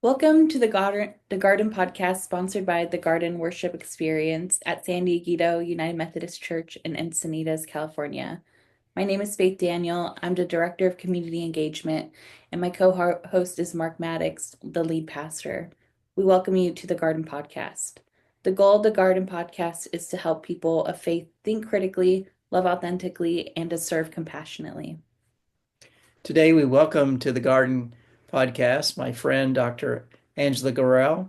Welcome to the Garden podcast sponsored by the Garden Worship Experience at San Diego United Methodist Church in Encinitas, California. My name is Faith Daniel. I'm the Director of Community Engagement, and my co-host is Mark Maddix, the lead pastor. We welcome you to the Garden podcast. The goal of the Garden podcast is to help people of faith think critically, love authentically, and to serve compassionately. Today, we welcome to the Garden podcast my friend, Dr. Angela Gorrell.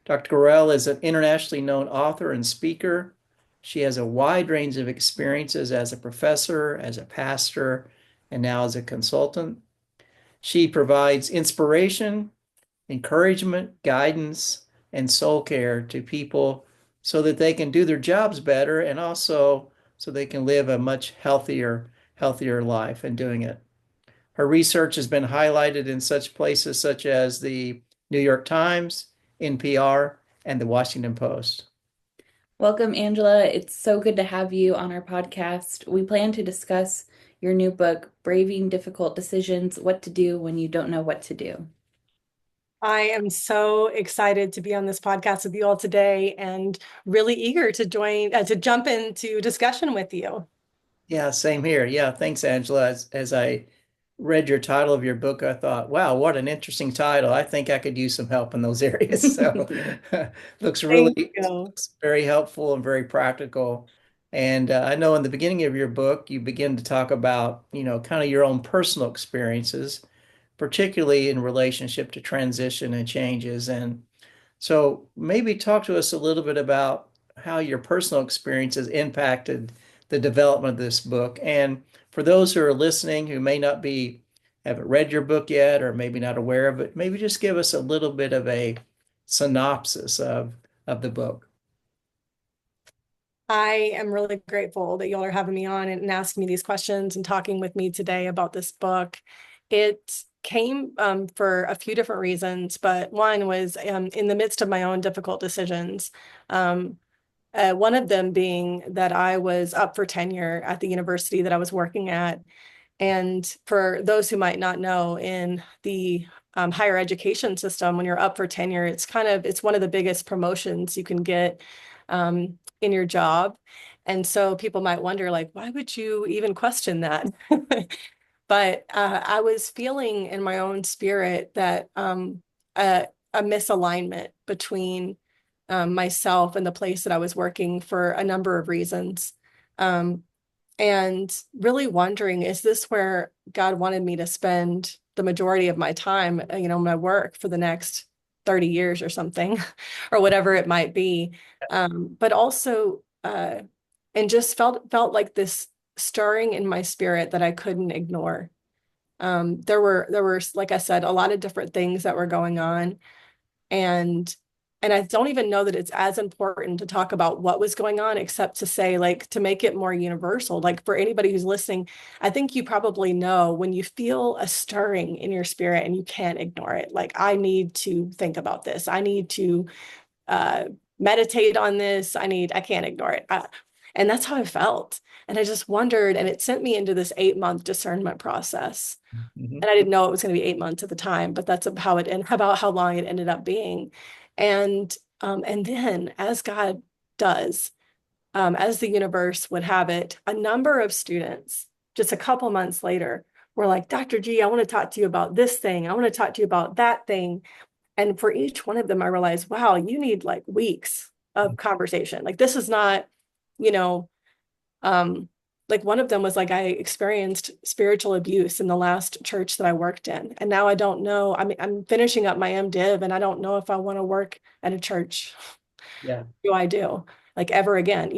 Dr. Gorrell is an internationally known author and speaker. She has a wide range of experiences as a professor, as a pastor, and now as a consultant. She provides inspiration, encouragement, guidance, and soul care to people so that they can do their jobs better and also so they can live a much healthier life in doing it. Her research has been highlighted in such places such as the New York Times, NPR, and the Washington Post. Welcome, Angela. It's so good to have you on our podcast. We plan to discuss your new book, Braving Difficult Decisions: What to Do When You Don't Know What to Do. I am so excited to be on this podcast with you all today and really eager to jump into discussion with you. Yeah, same here. Yeah, thanks, Angela. As I read your title of your book, I thought, wow, what an interesting title. I think I could use some help in those areas. So Thank you. looks very helpful and very practical. And I know in the beginning of your book, you begin to talk about, kind of your own personal experiences, particularly in relationship to transition and changes. And so maybe talk to us a little bit about how your personal experiences impacted the development of this book. And for those who are listening who may not haven't read your book yet or maybe not aware of it, maybe just give us a little bit of a synopsis of the book. I am really grateful that y'all are having me on and asking me these questions and talking with me today about this book. It came for a few different reasons, but one was in the midst of my own difficult decisions. One of them being that I was up for tenure at the university that I was working at. And for those who might not know, in the higher education system, when you're up for tenure, it's one of the biggest promotions you can get in your job. And so people might wonder, like, why would you even question that? But I was feeling in my own spirit that a misalignment between myself and the place that I was working for a number of reasons. And really wondering, is this where God wanted me to spend the majority of my time, my work for the next 30 years or something, or whatever it might be. But also, and just felt like this stirring in my spirit that I couldn't ignore. There were, like I said, a lot of different things that were going on. And I don't even know that it's as important to talk about what was going on, except to say, like, to make it more universal. Like, for anybody who's listening, I think you probably know when you feel a stirring in your spirit and you can't ignore it. Like, I need to think about this. I need to meditate on this. I can't ignore it. And that's how I felt. And I just wondered, and it sent me into this 8-month discernment process. Mhm. And I didn't know it was going to be 8 months at the time, but that's about how long it ended up being. And then, as God does, as the universe would have it, a number of students, just a couple months later, were like, Dr. G, I want to talk to you about this thing. I want to talk to you about that thing. And for each one of them, I realized, wow, you need like weeks of conversation. Like, this is not, you know, um, like one of them was like, I experienced spiritual abuse in the last church that I worked in. And now I don't know. I mean, I'm finishing up my MDiv and I don't know if I want to work at a church. Yeah. Do I do like ever again?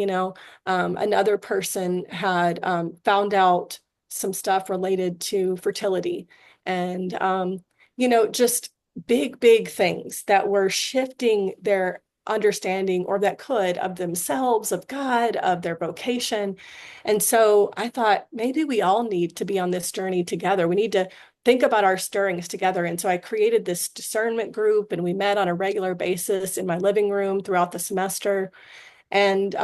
Another person had found out some stuff related to fertility and, just big things that were shifting their understanding or that could of themselves, of God, of their vocation. And so I thought maybe we all need to be on this journey together. We need to think about our stirrings together. And so I created this discernment group and we met on a regular basis in my living room throughout the semester. And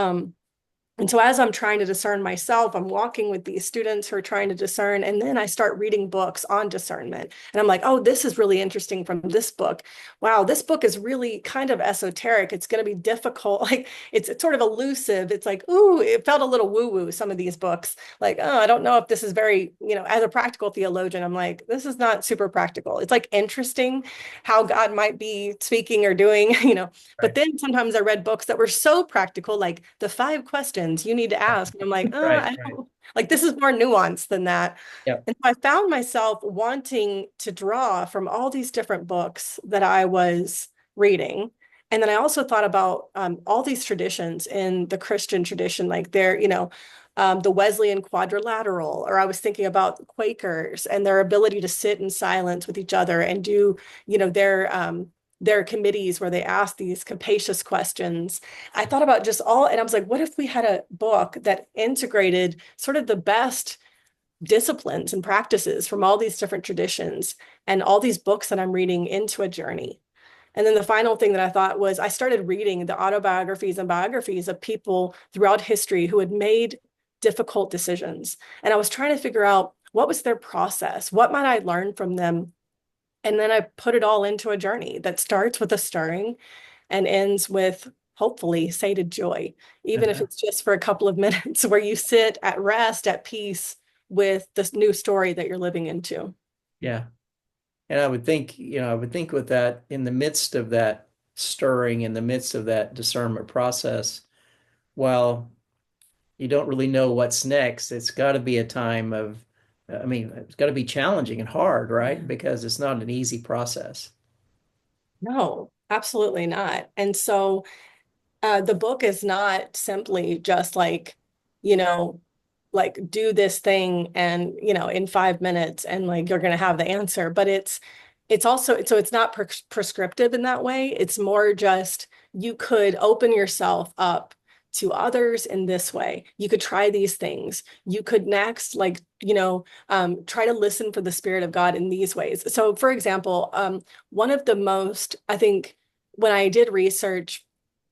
And so as I'm trying to discern myself, I'm walking with these students who are trying to discern. And then I start reading books on discernment. And I'm like, oh, this is really interesting from this book. Wow, this book is really kind of esoteric. It's going to be difficult. Like it's sort of elusive. It's like, ooh, it felt a little woo-woo, some of these books. Like, oh, I don't know if this is very, as a practical theologian, I'm like, this is not super practical. It's like interesting how God might be speaking or doing, But Right. then sometimes I read books that were so practical, like the 5 questions you need to ask. And I'm like, Right. I Right. don't like this is more nuanced than that. Yep. And so I found myself wanting to draw from all these different books that I was reading. And then I also thought about all these traditions in the Christian tradition, like the Wesleyan quadrilateral, or I was thinking about Quakers and their ability to sit in silence with each other and do, their committees where they ask these capacious questions. I thought about just all, and I was like, what if we had a book that integrated sort of the best disciplines and practices from all these different traditions and all these books that I'm reading into a journey? And then the final thing that I thought was I started reading the autobiographies and biographies of people throughout history who had made difficult decisions. And I was trying to figure out what was their process? What might I learn from them? And then I put it all into a journey that starts with a stirring and ends with hopefully sated joy, even if Uh-huh. it's just for a couple of minutes where you sit at rest, at peace with this new story that you're living into. Yeah. And I would think with that, in the midst of that stirring, in the midst of that discernment process, while you don't really know what's next, it's got to be a time of, I mean, it's got to be challenging and hard, right? Because it's not an easy process. No, absolutely not. And so the book is not simply just like, you know, like do this thing and, in 5 minutes and like you're going to have the answer, but it's also, so it's not prescriptive in that way. It's more just you could open yourself up to others in this way. You could try these things. You could next, like, try to listen for the Spirit of God in these ways. So, for example, one of the most, I think, when I did research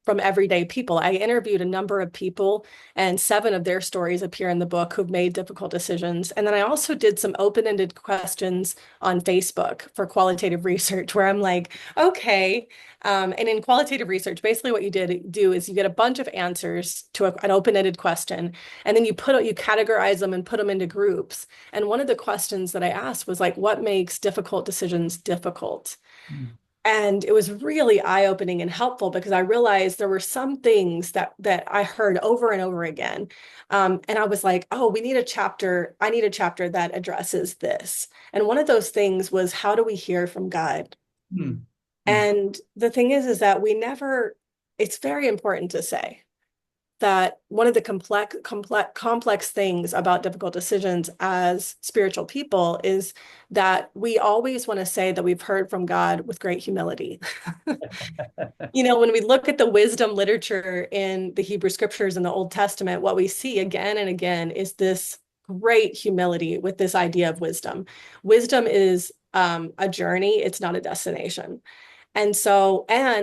from everyday people. I interviewed a number of people, and 7 of their stories appear in the book who've made difficult decisions. And then I also did some open-ended questions on Facebook for qualitative research, where I'm like, okay. And in qualitative research, basically what you do is you get a bunch of answers to an open-ended question, and then you categorize them and put them into groups. And one of the questions that I asked was like, what makes difficult decisions difficult? Mm. And it was really eye-opening and helpful because I realized there were some things that I heard over and over again. And I was like, oh, we need a chapter. I need a chapter that addresses this. And one of those things was, how do we hear from God? Mm. Mm. And the thing is that it's very important to say that one of the complex things about difficult decisions as spiritual people is that we always want to say that we've heard from God with great humility. When we look at the wisdom literature in the Hebrew scriptures in the Old Testament, what we see again and again is this great humility with this idea of wisdom. Wisdom is a journey, it's not a destination. And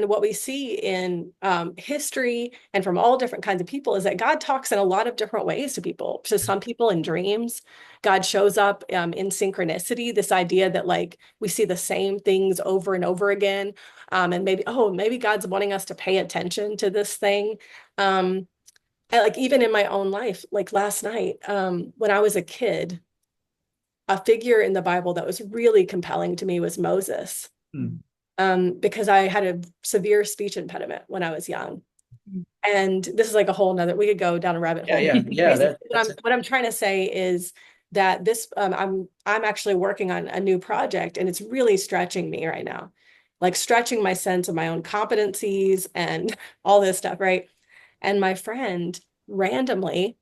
what we see in history and from all different kinds of people is that God talks in a lot of different ways to people. To some people in dreams, God shows up in synchronicity, this idea that like we see the same things over and over again. And maybe God's wanting us to pay attention to this thing. And like even in my own life, like last night, when I was a kid, a figure in the Bible that was really compelling to me was Moses. Mm. Because I had a severe speech impediment when I was young. Mm. And this is like a whole nother, we could go down a rabbit hole. Yeah. What I'm trying to say is that I'm actually working on a new project, and it's really stretching me right now, like stretching my sense of my own competencies and all this stuff, right? And my friend randomly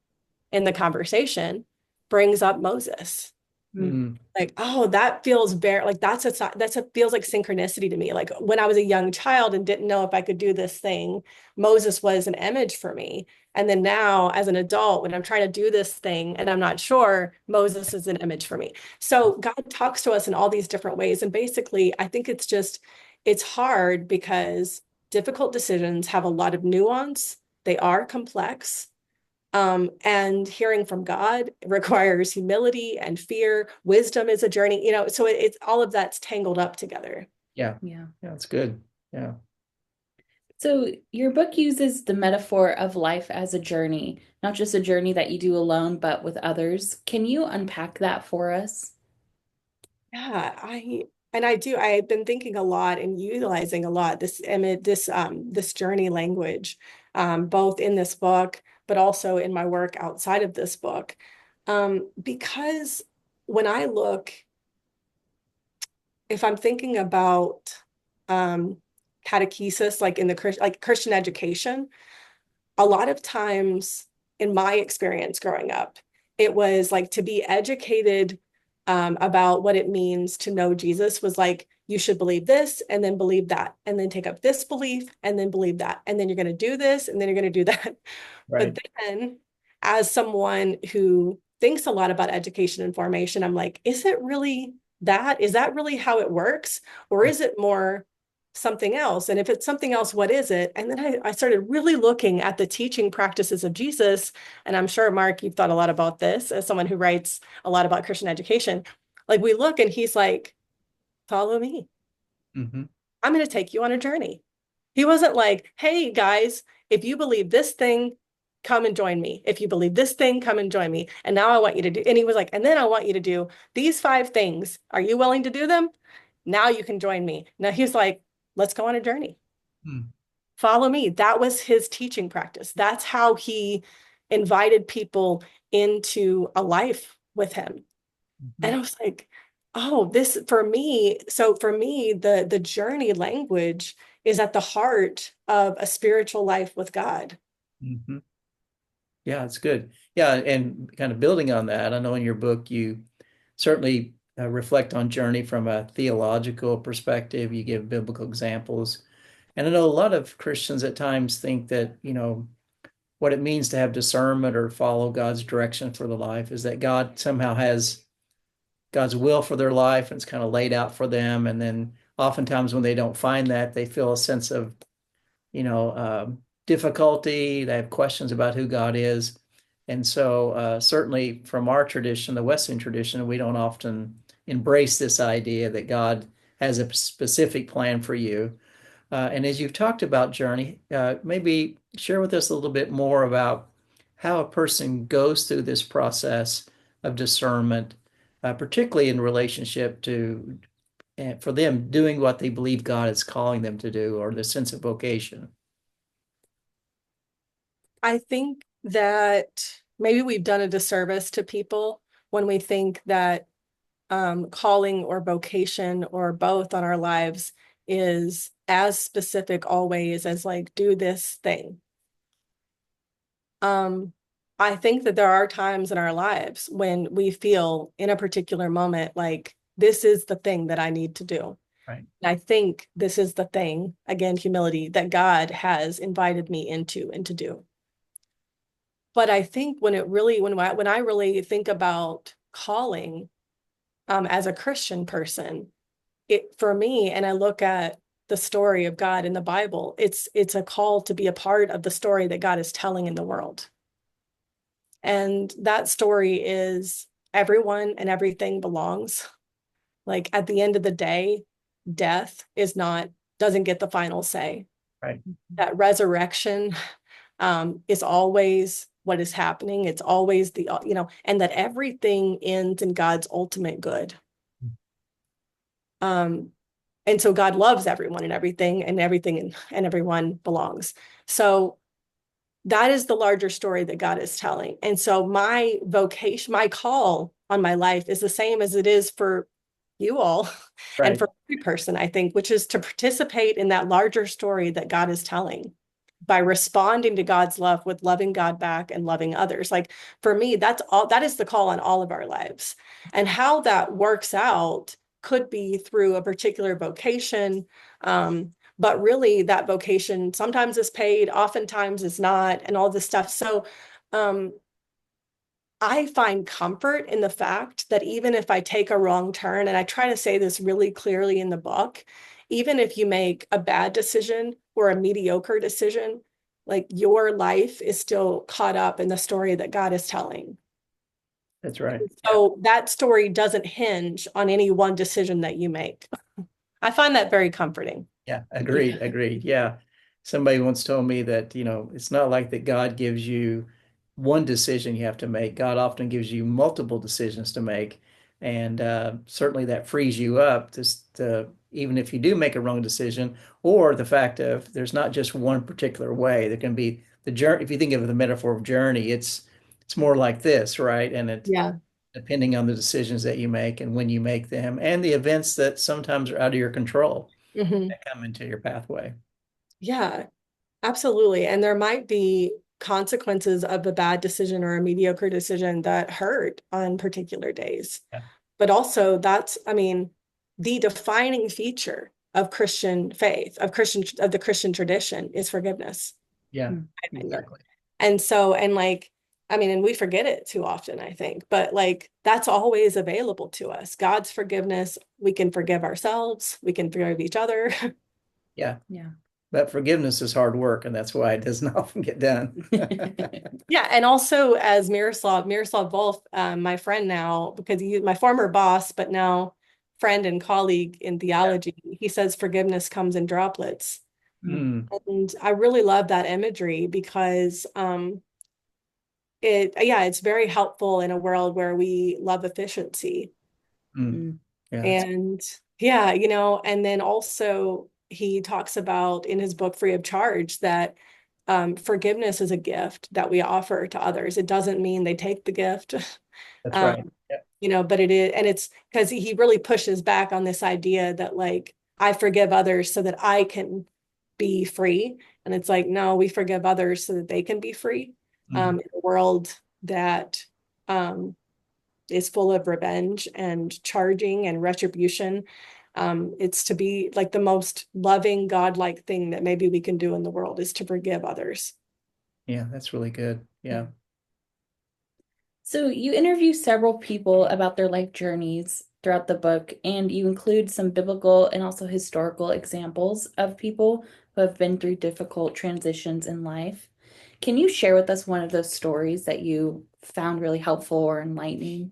in the conversation brings up Moses. Mm. Like, oh, that feels very like feels like synchronicity to me. Like when I was a young child and didn't know if I could do this thing, Moses was an image for me. And then now as an adult, when I'm trying to do this thing and I'm not sure, Moses is an image for me. So God talks to us in all these different ways. And basically, I think it's hard because difficult decisions have a lot of nuance. They are complex. And hearing from God requires humility and fear. Wisdom is a journey, so it's all of that's tangled up together. Yeah. Yeah. Yeah, that's good. Yeah. So your book uses the metaphor of life as a journey, not just a journey that you do alone, but with others. Can you unpack that for us? Yeah, I do. I've been thinking a lot and utilizing a lot this journey language, both in this book, but also in my work outside of this book. Because when I look, if I'm thinking about catechesis, like in the like Christian education, a lot of times in my experience growing up, it was like to be educated about what it means to know Jesus was like, you should believe this and then believe that, and then take up this belief and then believe that. And then you're going to do this and then you're going to do that. But Right. then, as someone who thinks a lot about education and formation, I'm like, is it really that? Is that really how it works? Or is it more something else? And if it's something else, what is it? And then I started really looking at the teaching practices of Jesus. And I'm sure, Mark, you've thought a lot about this as someone who writes a lot about Christian education. Like we look and he's like, follow me. Mm-hmm. I'm going to take you on a journey. He wasn't like, hey, guys, if you believe this thing, come and join me. If you believe this thing, come and join me. And now I want you to do, and he was like, and then I want you to do these 5 things. Are you willing to do them? Now you can join me. Now he's like, let's go on a journey. Mm-hmm. Follow me. That was his teaching practice. That's how he invited people into a life with him. And I was like, oh, this for me. So for me, the journey language is at the heart of a spiritual life with God. Mm-hmm. Yeah, it's good. Yeah, and kind of building on that, I know in your book you certainly reflect on journey from a theological perspective. You give biblical examples. And I know a lot of Christians at times think that, what it means to have discernment or follow God's direction for the life is that God somehow has God's will for their life and it's kind of laid out for them. And then oftentimes when they don't find that, they feel a sense of, you know, difficulty. They have questions about who God is. And so, certainly from our tradition, the Western tradition, we don't often embrace this idea that God has a specific plan for you. And as you've talked about journey, maybe share with us a little bit more about how a person goes through this process of discernment, particularly in relationship to, for them, doing what they believe God is calling them to do, or the sense of vocation. I think that maybe we've done a disservice to people when we think that calling or vocation or both on our lives is as specific always as like do this thing. I think that there are times in our lives when we feel in a particular moment like this is the thing that I need to do. Right. And I think this is the thing, again, humility, that God has invited me into and to do. But I think when I really think about calling as a Christian person, it for me, and I look at the story of God in the Bible, it's a call to be a part of the story that God is telling in the world. And that story is everyone and everything belongs. Like at the end of the day, death doesn't get the final say. Right. That resurrection is always what is happening. It's always and that everything ends in God's ultimate good. And so God loves everyone and everything and everyone belongs. So that is the larger story that God is telling. And so my vocation, my call on my life is the same as it is for you all and Right. for every person, I think, which is to participate in that larger story that God is telling by responding to God's love with loving God back and loving others. Like for me, that is the call on all of our lives. And how that works out could be through a particular vocation. But really that vocation sometimes is paid, oftentimes is not, and all this stuff. So I find comfort in the fact that even if I take a wrong turn, and I try to say this really clearly in the book, even if you make a bad decision or a mediocre decision, like your life is still caught up in the story that God is telling. That's right. So that story doesn't hinge on any one decision that you make. I find that very comforting. Yeah, agreed. Yeah. Somebody once told me that, it's not like that God gives you one decision you have to make. God often gives you multiple decisions to make. And certainly that frees you up to, even if you do make a wrong decision, or the fact of there's not just one particular way. There can be the journey. If you think of the metaphor of journey, it's more like this, right? And it Yeah. depending on the decisions that you make and when you make them, and the events that sometimes are out of your control Mhm. that come into your pathway. Yeah, absolutely. And there might be consequences of a bad decision or a mediocre decision that hurt on particular days. Yeah. But also that's, I mean, the defining feature of Christian faith, of the Christian tradition is forgiveness. Yeah, I think. exactly. And so, and like, I mean, and we forget it too often, I think, but like that's always available to us. God's forgiveness, we can forgive ourselves, we can forgive each other. Yeah. Yeah. But forgiveness is hard work, and that's why it doesn't often get done. Yeah, and also as Miroslav Volf, my friend now, because he's my former boss, but now friend and colleague in theology, he says forgiveness comes in droplets. Mm, And I really love that imagery because it's very helpful in a world where we love efficiency. mm. Yeah, And yeah, and then also he talks about in his book Free of Charge that forgiveness is a gift that we offer to others. It doesn't mean they take the gift. that's um, right. Yeah. but it is, and it's because he really pushes back on this idea that like I forgive others so that I can be free. And it's like, no, we forgive others so that they can be free. Mm. In a world that um, is full of revenge and charging and retribution. It's to be like the most loving, godlike thing that maybe we can do in the world is to forgive others. Yeah, that's really good. Yeah. So you interview several people about their life journeys throughout the book, and you include some biblical and also historical examples of people who have been through difficult transitions in life. Can you share with us one of those stories that you found really helpful or enlightening?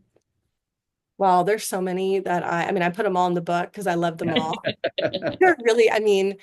Well, there's so many that I mean, I put them all in the book because I love them Yeah. all. They're really, I mean,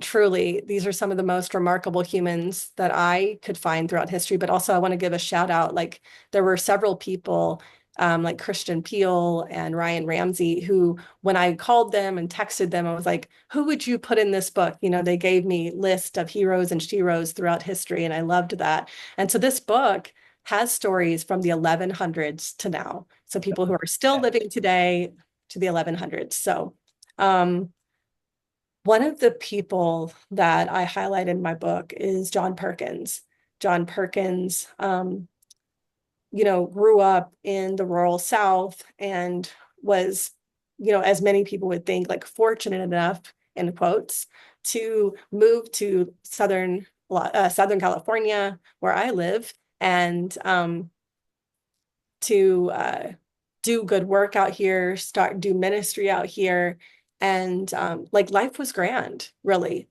truly, these are some of the most remarkable humans that I could find throughout history. But also, I want to give a shout out. Like, there were several people, like Christian Peele and Ryan Ramsey, who, when I called them and texted them, I was like, "Who would you put in this book?" They gave me list of heroes and sheroes throughout history, and I loved that. And so, this book has stories from the 1100s to now. So people who are still Yeah. living today to the 1100s. So. Um, one of the people that I highlight in my book is John Perkins. John Perkins, grew up in the rural South and was, as many people would think, like fortunate enough, in quotes, to move to Southern California, where I live, and to do good work out here, do ministry out here. And like life was grand, really,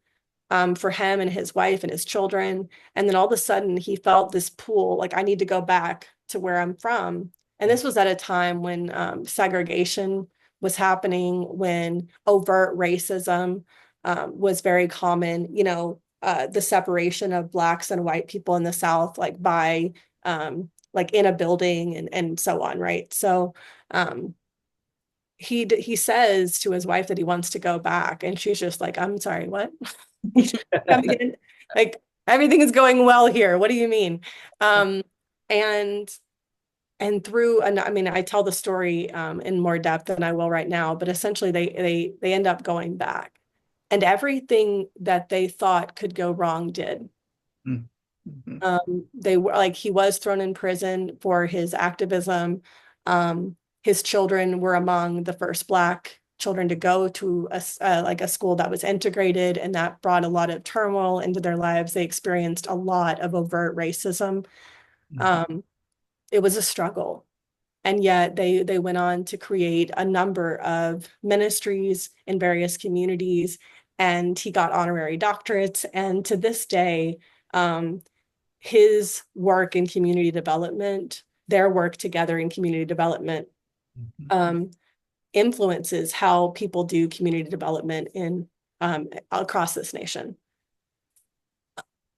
for him and his wife and his children. And then all of a sudden he felt this pull, like I need to go back to where I'm from. And this was at a time when segregation was happening, when overt racism was very common, the separation of Blacks and white people in the South, like by like in a building and so on, right? So um, he says to his wife that he wants to go back, and she's just like, "I'm sorry, what?" Come again? Like everything is going well here. What do you mean? Um, and through, and I mean, I tell the story in more depth than I will right now, but essentially they end up going back, and everything that they thought could go wrong did. Mm-hmm. They were like he was thrown in prison for his activism. His children were among the first Black children to go to like a school that was integrated, and that brought a lot of turmoil into their lives. They experienced a lot of overt racism. Um, it was a struggle, and yet they went on to create a number of ministries in various communities, and he got honorary doctorates. And to this day, his work in community development, their work together in community development, influences how people do community development in across this nation.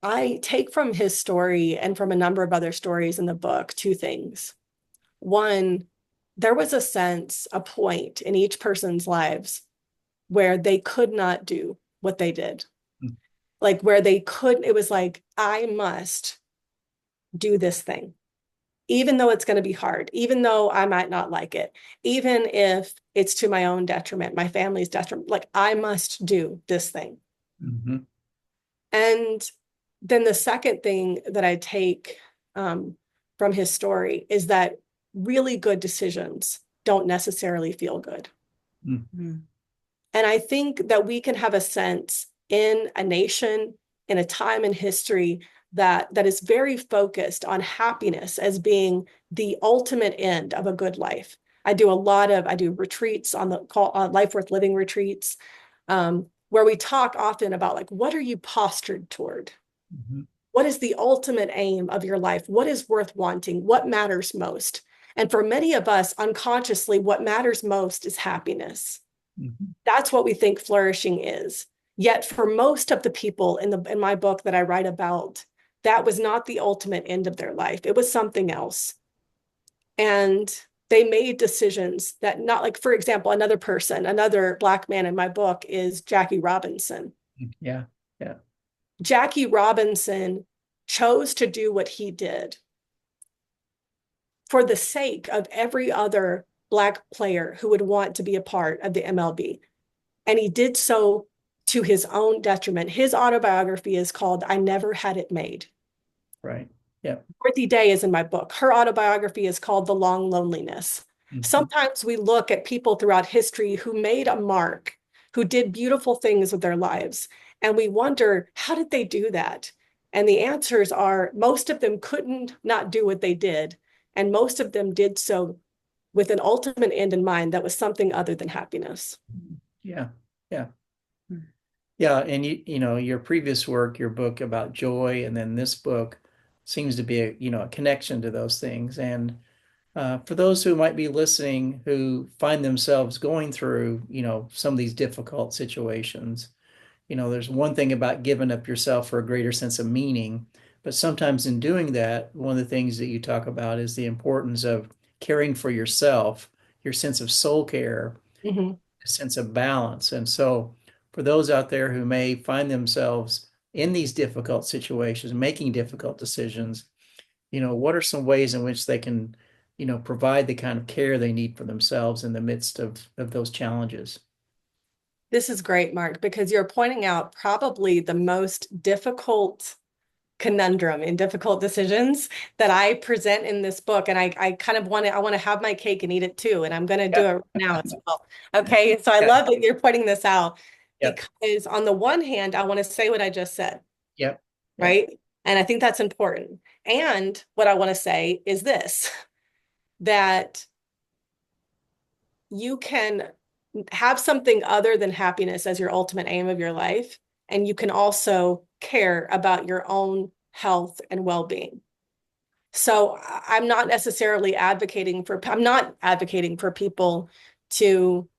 I take from his story and from a number of other stories in the book two things. One, there was a sense, a point in each person's lives where they could not do what they did. Like where they couldn't, it was like, I must do this thing, even though it's going to be hard, even though I might not like it, even if it's to my own detriment, my family's detriment, like I must do this thing. Mm-hmm. And then the second thing that I take from his story is that really good decisions don't necessarily feel good. Mm-hmm. And I think that we can have a sense in a nation, in a time in history that is very focused on happiness as being the ultimate end of a good life. I do retreats on the Life Worth Living retreats, where we talk often about like, what are you postured toward? Mm-hmm. What is the ultimate aim of your life? What is worth wanting? What matters most? And for many of us, unconsciously, what matters most is happiness. Mm-hmm. That's what we think flourishing is. Yet for most of the people in my book that I write about, that was not the ultimate end of their life. It was something else. And they made decisions that not like, for example, another Black man in my book is Jackie Robinson. Yeah. Yeah. Jackie Robinson chose to do what he did for the sake of every other Black player who would want to be a part of the MLB. And he did so to his own detriment. His autobiography is called I Never Had It Made. Right. Yeah. Dorothy Day is in my book. Her autobiography is called The Long Loneliness. Mm-hmm. Sometimes we look at people throughout history who made a mark, who did beautiful things with their lives, and we wonder, how did they do that? And the answers are most of them couldn't not do what they did, and most of them did so with an ultimate end in mind that was something other than happiness. Yeah. Yeah. Yeah. And you know, your previous work, your book about joy, and then this book seems to be a connection to those things. And for those who might be listening who find themselves going through, some of these difficult situations, there's one thing about giving up yourself for a greater sense of meaning, but sometimes in doing that, one of the things that you talk about is the importance of caring for yourself, your sense of soul care, Mm-hmm. a sense of balance. And so for those out there who may find themselves in these difficult situations, making difficult decisions, what are some ways in which they can, provide the kind of care they need for themselves in the midst of those challenges? This is great, Mark, because you're pointing out probably the most difficult conundrum in difficult decisions that I present in this book. And I kind of want to have my cake and eat it too. And I'm going to do it right now as well. Okay. So I love that you're pointing this out because on the one hand, I want to say what I just said. Yep. Right. And I think that's important. And what I want to say is this, that you can have something other than happiness as your ultimate aim of your life. And you can also care about your own health and well-being. So I'm not advocating for people to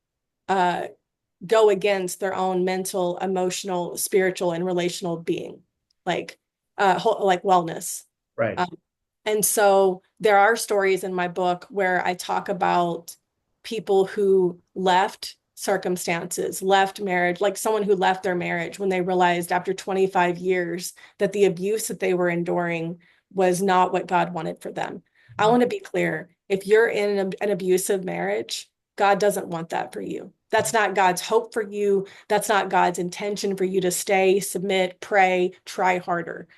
go against their own mental, emotional, spiritual, and relational being, like wellness. Right. And so there are stories in my book where I talk about people who left circumstances, left marriage, like someone who left their marriage when they realized after 25 years that the abuse that they were enduring was not what God wanted for them. I want to be clear. If you're in an abusive marriage, God doesn't want that for you. That's not God's hope for you. That's not God's intention for you to stay, submit, pray, try harder.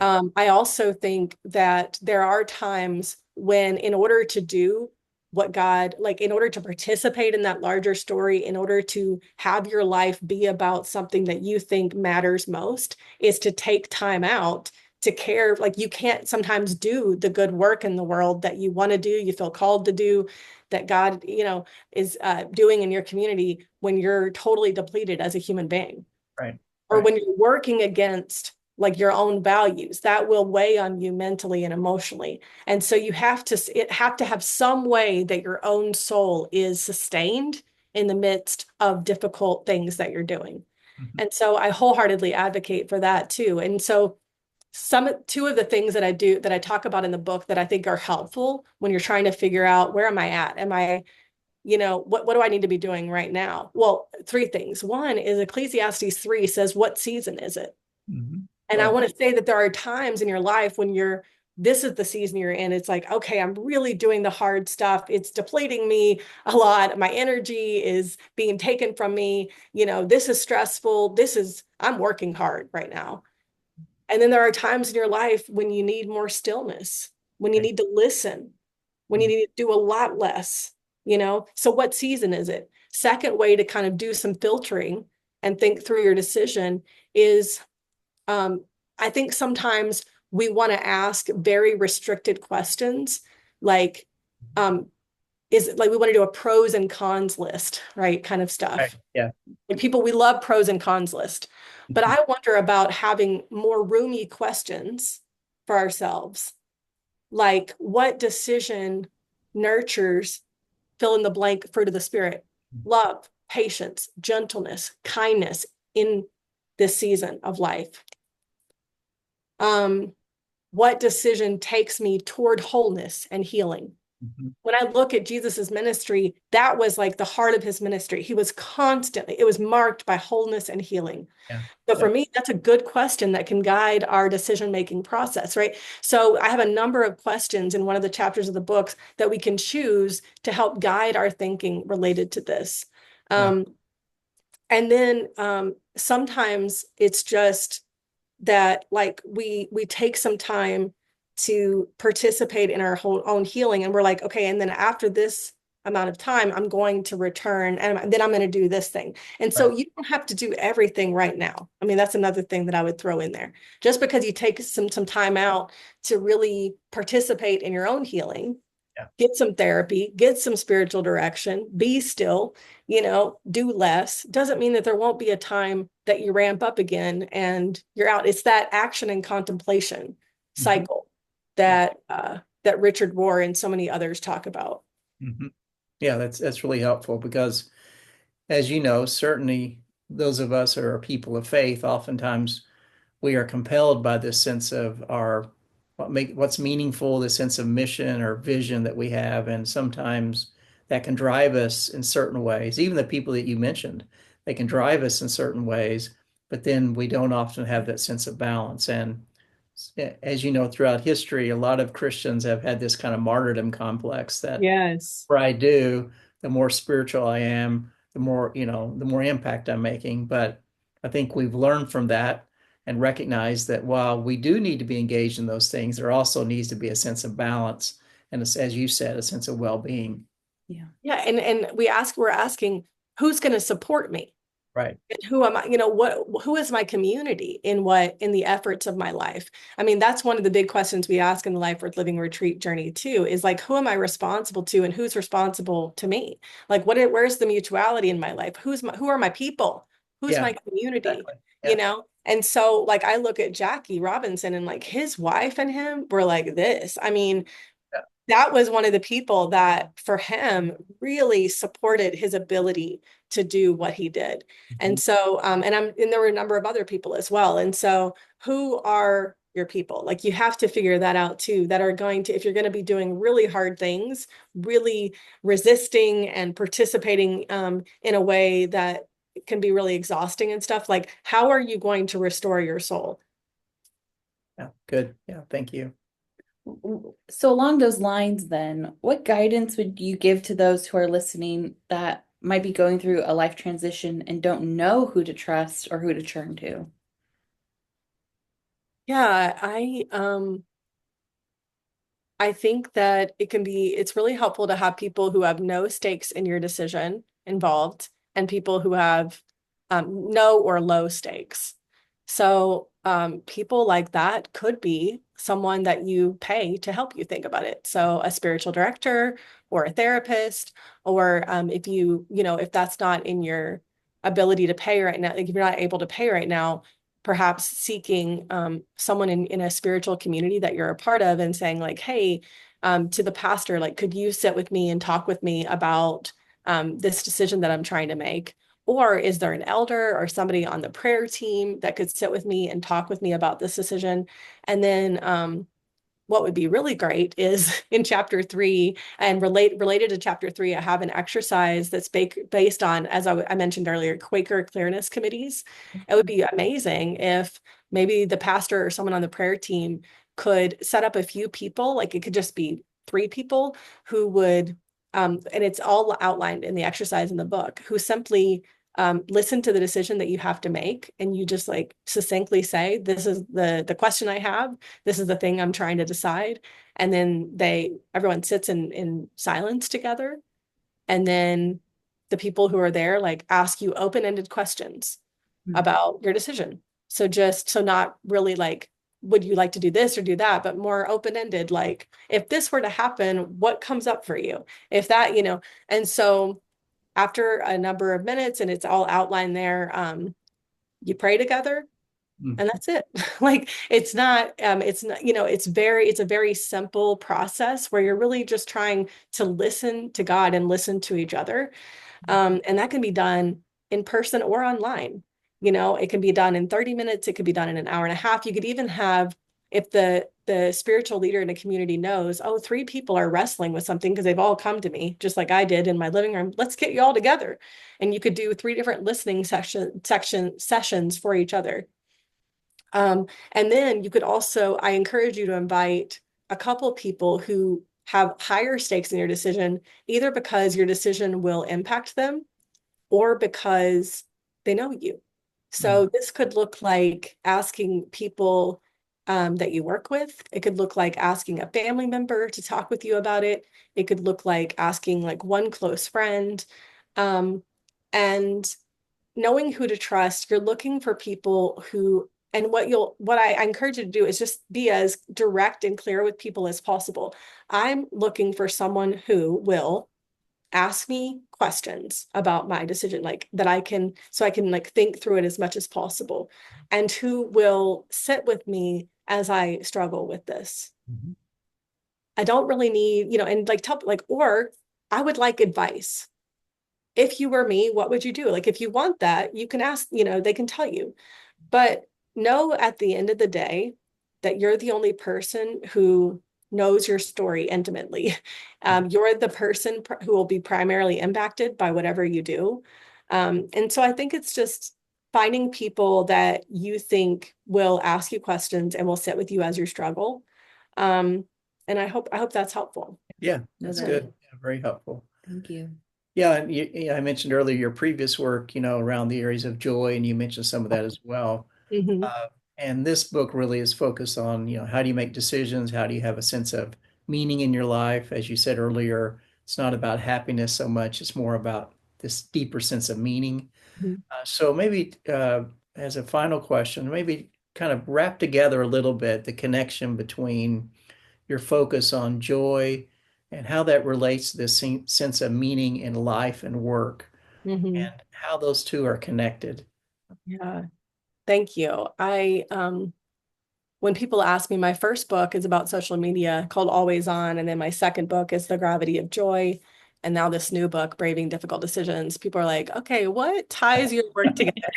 I also think that there are times when in order to do what God, like in order to participate in that larger story, in order to have your life be about something that you think matters most, is to take time out to care. Like you can't sometimes do the good work in the world that you want to do, you feel called to do, that God, is doing in your community when you're totally depleted as a human being. Right. Or when you're working against like your own values. That will weigh on you mentally and emotionally. And so you have to have some way that your own soul is sustained in the midst of difficult things that you're doing. Mhm. And so I wholeheartedly advocate for that too. And so two of the things that I do that I talk about in the book that I think are helpful when you're trying to figure out, where am I at? Am I, what do I need to be doing right now? Well, three things. One is Ecclesiastes 3 says, what season is it? Mhm. And I Right. want to say that there are times in your life when this is the season you're in. It's like, okay, I'm really doing the hard stuff. It's depleting me a lot. My energy is being taken from me. This is stressful. I'm working hard right now. And then there are times in your life when you need more stillness, when you Okay. need to listen, when you Mhm. need to do a lot less. So what season is it? Second way to kind of do some filtering and think through your decision is, I think sometimes we want to ask very restricted questions, like, is it like we want to do a pros and cons list, right? Kind of Right. stuff. Yeah. Like we love pros and cons list, but Mhm. I wonder about having more roomy questions for ourselves. Like, what decision nurtures fill in the blank fruit of the spirit? Love, patience, gentleness, kindness in this season of life. Um, what decision takes me toward wholeness and healing? Mhm. When I look at Jesus's ministry, that was like the heart of his ministry. He was constantly, it was marked by wholeness and healing. Yeah. So Yeah. for me, that's a good question that can guide our decision-making process, right? So I have a number of questions in one of the chapters of the books that we can choose to help guide our thinking related to this. Yeah. Um, and then sometimes it's just that like we take some time to participate in our whole own healing, and we're like, okay, and then after this amount of time I'm going to return, and then I'm going to do this thing. And so Right. you don't have to do everything right now. I mean, that's another thing that I would throw in there. Just because you take some time out to really participate in your own healing, Yeah. get some therapy, get some spiritual direction, be still, do less, doesn't mean that there won't be a time that you ramp up again and you're out. It's that action and contemplation Mhm. cycle Yeah. that Richard Rohr and so many others talk about. Mhm. Yeah, that's really helpful because, as you know, certainly those of us who are people of faith, oftentimes we are compelled by this sense of what's meaningful, the sense of mission or vision that we have, and sometimes that can drive us in certain ways. Even the people that you mentioned, they can drive us in certain ways, but then we don't often have that sense of balance. And as you know, throughout history, a lot of Christians have had this kind of martyrdom complex that Yes. more I do, the more spiritual I am, the more impact I'm making. But I think we've learned from that and recognized that while we do need to be engaged in those things, there also needs to be a sense of balance and, as you said, a sense of well-being. Yeah. Yeah. And we're asking, who's going to support me? Right. Who am I, who is my community in the efforts of my life? I mean, that's one of the big questions we ask in the Life Worth Living retreat journey too, is like, who am I responsible to and who's responsible to me? Like, where's the mutuality in my life? Who are my people? Who's Yeah, my community? exactly. Yeah. And so like, I look at Jackie Robinson and like his wife and him were like this. I mean, Yeah. that was one of the people that for him really supported his ability to do what he did. Mhm. And so and there were a number of other people as well. And so who are your people? Like you have to figure that out too, that are going to, if you're going to be doing really hard things, really resisting and participating in a way that can be really exhausting and stuff, like how are you going to restore your soul? Yeah. Good. Yeah. Thank you. So along those lines, then, what guidance would you give to those who are listening that might be going through a life transition and don't know who to trust or who to turn to? Yeah, I think that it's really helpful to have people who have no stakes in your decision involved and people who have no or low stakes. So people like that could be someone that you pay to help you think about it. So a spiritual director or a therapist, or if that's not in your ability to pay right now, like if you're not able to pay right now, perhaps seeking someone in a spiritual community that you're a part of and saying like, hey, to the pastor, like, could you sit with me and talk with me about this decision that I'm trying to make? Or is there an elder or somebody on the prayer team that could sit with me and talk with me about this decision? And then what would be really great is in chapter 3 and related to chapter 3, I have an exercise that's based on, as I mentioned earlier, Quaker clearness committees. It would be amazing if maybe the pastor or someone on the prayer team could set up a few people, like it could just be 3 people who would, and it's all outlined in the exercise in the book, who simply listen to the decision that you have to make, and you just like succinctly say, this is the question I have, this is the thing I'm trying to decide. And then everyone sits in silence together. And then the people who are there like ask you open-ended questions about your decision. So not really like, would you like to do this or do that, but more open-ended, like, if this were to happen, what comes up for you? If that, and so after a number of minutes and it's all outlined there, you pray together and that's it. Like, it's not, it's a very simple process where you're really just trying to listen to God and listen to each other. And that can be done in person or online. It can be done in 30 minutes. It could be done in an hour and a half. You could even have, if the spiritual leader in a community knows, oh, 3 people are wrestling with something because they've all come to me, just like I did in my living room. Let's get you all together. And you could do 3 different listening sessions for each other. And then you could also, I encourage you to invite a couple people who have higher stakes in your decision, either because your decision will impact them or because they know you. So this could look like asking people that you work with. It could look like asking a family member to talk with you about it. It could look like asking like one close friend. And knowing who to trust, you're looking for people who, and what I encourage you to do is just be as direct and clear with people as possible. I'm looking for someone who will ask me questions about my decision, like that I can like think through it as much as possible, and who will sit with me as I struggle with this. I don't really need, and like or I would like advice. If you were me, what would you do? Like, if you want that, you can ask, they can tell you. But know at the end of the day that you're the only person who knows your story intimately. You're the person who will be primarily impacted by whatever you do. And so I think it's just finding people that you think will ask you questions and will sit with you as you struggle. And I hope that's helpful. Yeah, that's good. Yeah, very helpful. Thank you. Yeah, and I mentioned earlier your previous work, around the areas of joy, and you mentioned some of that as well. And this book really is focused on, how do you make decisions? How do you have a sense of meaning in your life? As you said earlier, it's not about happiness so much, it's more about this deeper sense of meaning. So maybe as a final question, maybe kind of wrap together a little bit the connection between your focus on joy and how that relates to this sense of meaning in life and work, and how those two are connected. Yeah. Thank you. When people ask me, my first book is about social media called Always On. And then my second book is The Gravity of Joy. And now this new book, Braving Difficult Decisions. People are like, okay, what ties your work together?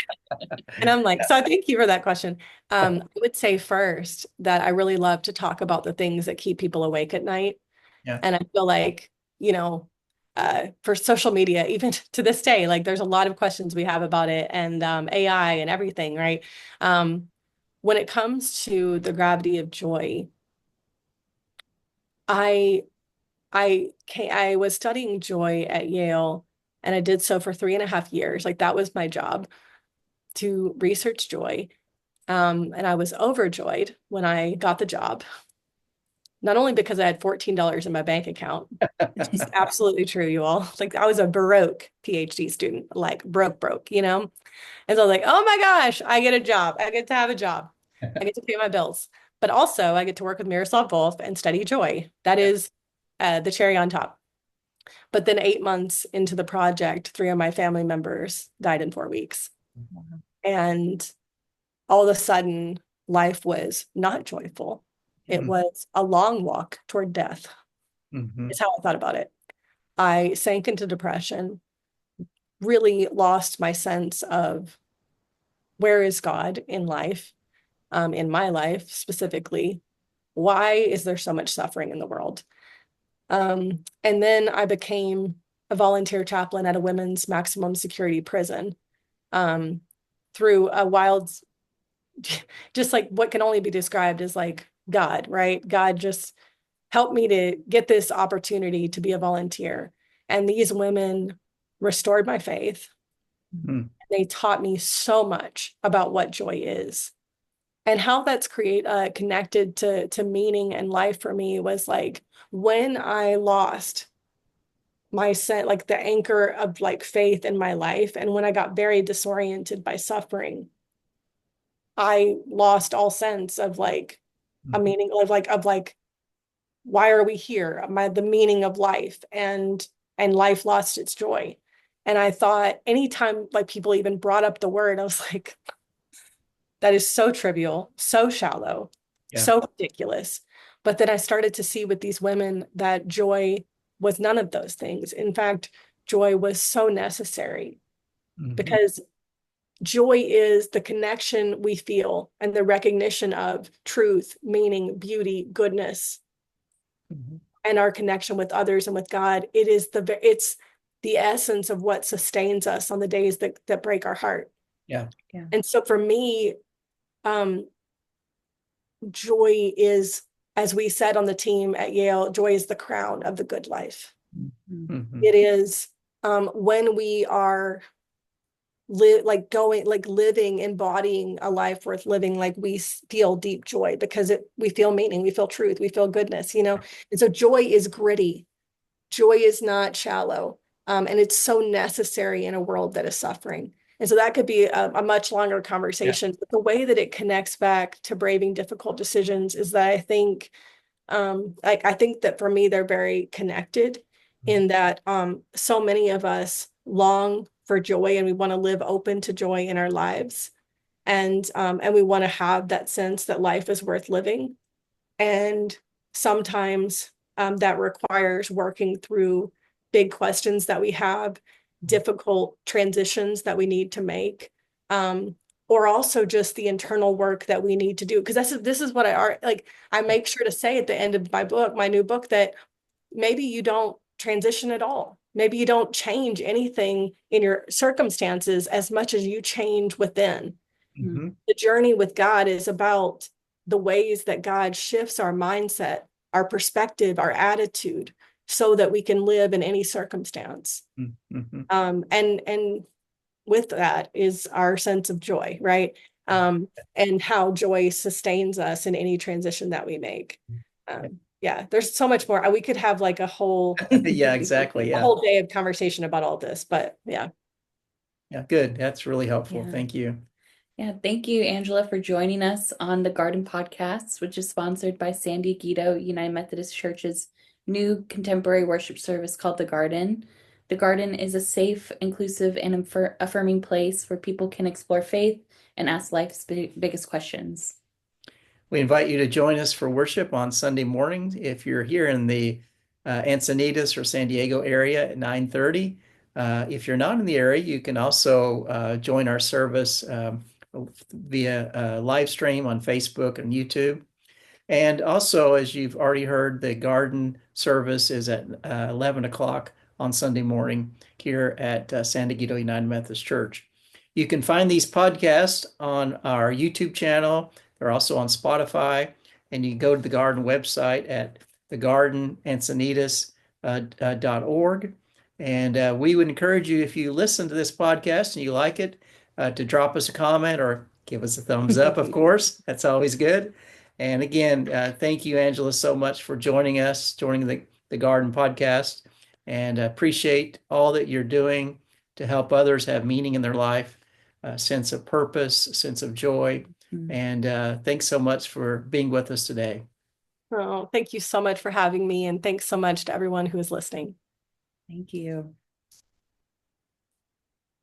And I'm like, so thank you for that question. I would say first that I really love to talk about the things that keep people awake at night. Yeah. And I feel like, for social media, even to this day, like there's a lot of questions we have about it, and AI and everything, right? When it comes to the gravity of joy, I was studying joy at Yale, and I did so for 3.5 years. Like, that was my job, to research joy. And I was overjoyed when I got the job, not only because I had $14 in my bank account, which is absolutely true, you all. Like, I was a Baroque PhD student, like broke, And so I was like, oh my gosh, I get a job. I get to have a job. I get to pay my bills. But also I get to work with Miroslav Volf and study joy. That is the cherry on top. But then 8 months into the project, 3 of my family members died in 4 weeks. And all of a sudden life was not joyful. It was a long walk toward death, is how I thought about it. I sank into depression, really lost my sense of where is God in life, in my life specifically. Why is there so much suffering in the world? And then I became a volunteer chaplain at a women's maximum security prison, through a wild, just like what can only be described as like God, right? God just helped me to get this opportunity to be a volunteer. And these women restored my faith. They taught me so much about what joy is. And how that's connected to meaning and life for me was like when I lost my sense, like the anchor of like faith in my life, and when I got very disoriented by suffering, I lost all sense of like a meaning of like why are we here? The meaning of life, and life lost its joy. And I thought anytime like people even brought up the word, I was like, that is so trivial, so shallow, so ridiculous. But then I started to see with these women that joy was none of those things. In fact, joy was so necessary because joy is the connection we feel and the recognition of truth, meaning, beauty, goodness, and our connection with others and with God. It's the essence of what sustains us on the days that break our heart. Yeah. And so for me, joy is, as we said on the team at Yale, joy is the crown of the good life. It is when we are living, embodying a life worth living, like we feel deep joy because we feel meaning, we feel truth, we feel goodness, and so joy is gritty. Joy is not shallow. And it's so necessary in a world that is suffering. And so that could be a much longer conversation. But the way that it connects back to braving difficult decisions is that I think that for me, they're very connected in that so many of us long for joy and we want to live open to joy in our lives. And we want to have that sense that life is worth living. And sometimes that requires working through big questions that we have, difficult transitions that we need to make, or also just the internal work that we need to do. Because this is what I make sure to say at the end of my new book, that maybe you don't transition at all. Maybe you don't change anything in your circumstances as much as you change within. The journey with God is about the ways that God shifts our mindset, our perspective, our attitude, so that we can live in any circumstance. And with that is our sense of joy, right? And how joy sustains us in any transition that we make. There's so much more. We could have like a whole exactly. a whole day of conversation about all this, but yeah, good. That's really helpful. Thank you. Yeah, thank you, Angela, for joining us on the Garden Podcast, which is sponsored by San Diego United Methodist Church's new contemporary worship service called The Garden. The Garden is a safe, inclusive, and affirming place where people can explore faith and ask life's biggest questions. We invite you to join us for worship on Sunday mornings if you're here in the Encinitas or San Diego area at 9:30. If you're not in the area, you can also join our service via live stream on Facebook and YouTube. And also, as you've already heard, the garden service is at 11 o'clock on Sunday morning here at San Diego United Methodist Church. You can find these podcasts on our YouTube channel. They're also on Spotify. And you can go to the Garden website at thegardenencinitas.org. And we would encourage you, if you listen to this podcast and you like it, to drop us a comment or give us a thumbs up, of course. That's always good. And again, thank you, Angela, so much for joining the Garden Podcast, and appreciate all that you're doing to help others have meaning in their life, a sense of purpose, a sense of joy. And thanks so much for being with us today. Oh, thank you so much for having me. And thanks so much to everyone who is listening. Thank you.